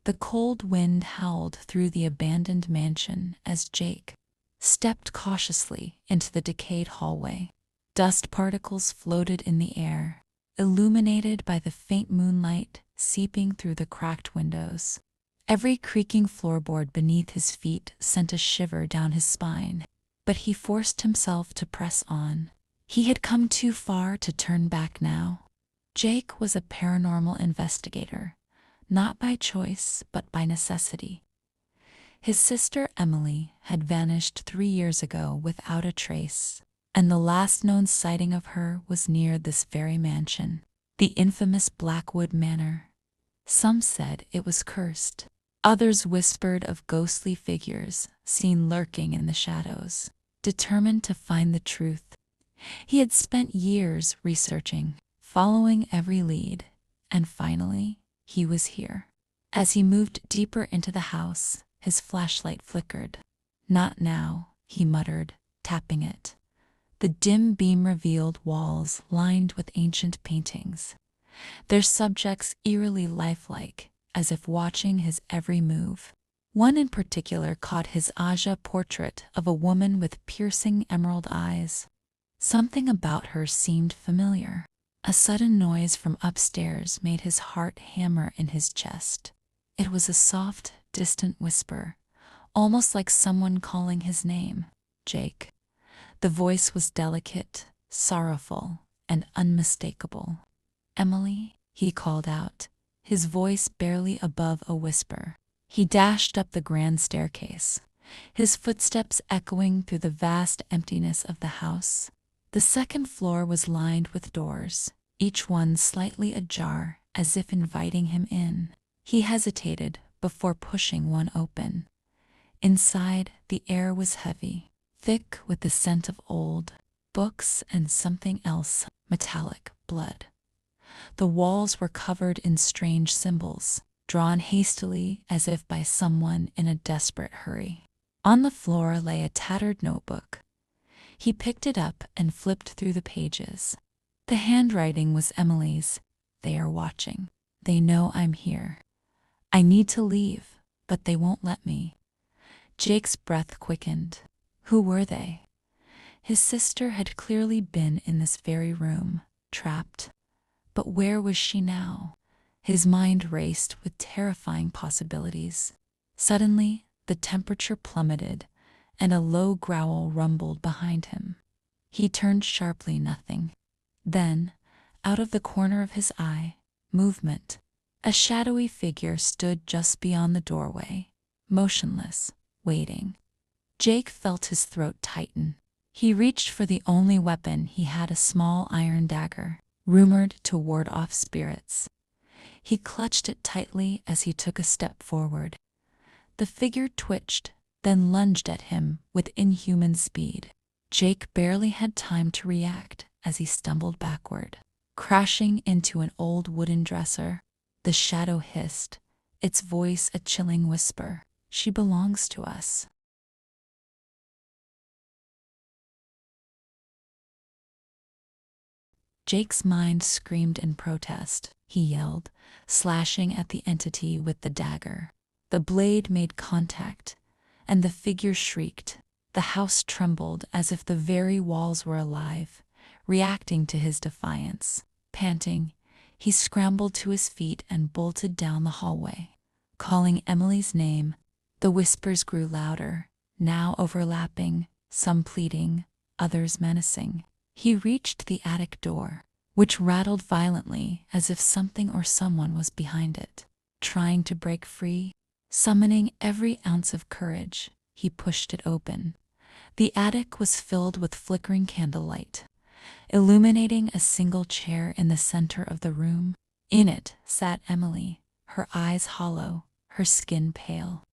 The cold wind howled through the abandoned mansion as Jake stepped cautiously into the decayed hallway. Dust particles floated in the air, illuminated by the faint moonlight seeping through the cracked windows. Every creaking floorboard beneath his feet sent a shiver down his spine, but he forced himself to press on. He had come too far to turn back now. Jake was a paranormal investigator, not by choice but by necessity. His sister Emily had vanished 3 years ago without a trace, and the last known sighting of her was near this very mansion, the infamous Blackwood Manor. Some said it was cursed. Others whispered of ghostly figures seen lurking in the shadows, determined to find the truth. He had spent years researching, following every lead, and finally, he was here. As he moved deeper into the house, his flashlight flickered. "Not now," he muttered, tapping it. The dim beam revealed walls lined with ancient paintings, their subjects eerily lifelike, as if watching his every move. One in particular caught his eye, a portrait of a woman with piercing emerald eyes. Something about her seemed familiar. A sudden noise from upstairs made his heart hammer in his chest. It was a soft, distant whisper, almost like someone calling his name. Jake. The voice was delicate, sorrowful, and unmistakable. "Emily," he called out, his voice barely above a whisper. He dashed up the grand staircase, his footsteps echoing through the vast emptiness of the house. The second floor was lined with doors, each one slightly ajar, as if inviting him in. He hesitated before pushing one open. Inside, the air was heavy, thick with the scent of old books and something else, metallic, blood. The walls were covered in strange symbols, drawn hastily as if by someone in a desperate hurry. On the floor lay a tattered notebook. He picked it up and flipped through the pages. The handwriting was Emily's. "They are watching. They know I'm here. I need to leave, but they won't let me." Jake's breath quickened. Who were they? His sister had clearly been in this very room, trapped. But where was she now? His mind raced with terrifying possibilities. Suddenly, the temperature plummeted, and a low growl rumbled behind him. He turned sharply, nothing. Then, out of the corner of his eye, movement. A shadowy figure stood just beyond the doorway, motionless, waiting. Jake felt his throat tighten. He reached for the only weapon he had, a small iron dagger, rumored to ward off spirits. He clutched it tightly as he took a step forward. The figure twitched, then lunged at him with inhuman speed. Jake barely had time to react as he stumbled backward, crashing into an old wooden dresser. The shadow hissed, its voice a chilling whisper. "She belongs to us." Jake's mind screamed in protest. He yelled, slashing at the entity with the dagger. The blade made contact, and the figure shrieked. The house trembled as if the very walls were alive, reacting to his defiance. Panting, he scrambled to his feet and bolted down the hallway. Calling Emily's name, the whispers grew louder, now overlapping, some pleading, others menacing. He reached the attic door, which rattled violently as if something or someone was behind it. Trying to break free, summoning every ounce of courage, he pushed it open. The attic was filled with flickering candlelight, illuminating a single chair in the center of the room. In it sat Emily, her eyes hollow, her skin pale.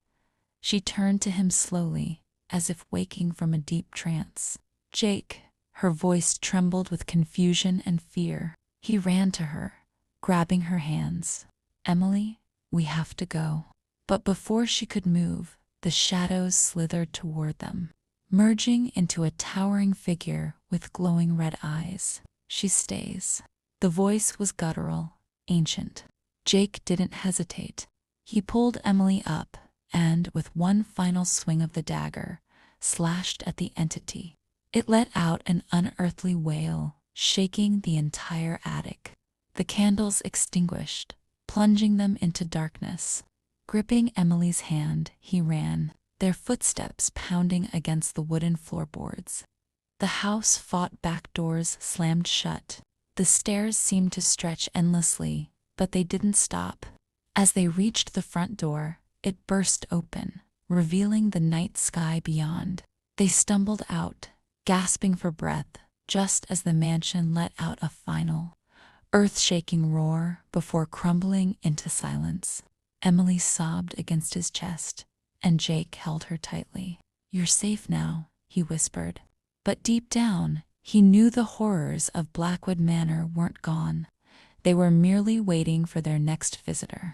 She turned to him slowly, as if waking from a deep trance. "Jake." Her voice trembled with confusion and fear. He ran to her, grabbing her hands. "Emily, we have to go." But before she could move, the shadows slithered toward them, merging into a towering figure with glowing red eyes. "She stays." The voice was guttural, ancient. Jake didn't hesitate. He pulled Emily up and, with one final swing of the dagger, slashed at the entity. It let out an unearthly wail, shaking the entire attic. The candles extinguished, plunging them into darkness. Gripping Emily's hand, he ran, their footsteps pounding against the wooden floorboards. The house fought back, doors slammed shut. The stairs seemed to stretch endlessly, but they didn't stop. As they reached the front door, it burst open, revealing the night sky beyond. They stumbled out, gasping for breath, just as the mansion let out a final, earth-shaking roar before crumbling into silence. Emily sobbed against his chest, and Jake held her tightly. "You're safe now," he whispered. But deep down, he knew the horrors of Blackwood Manor weren't gone. They were merely waiting for their next visitor.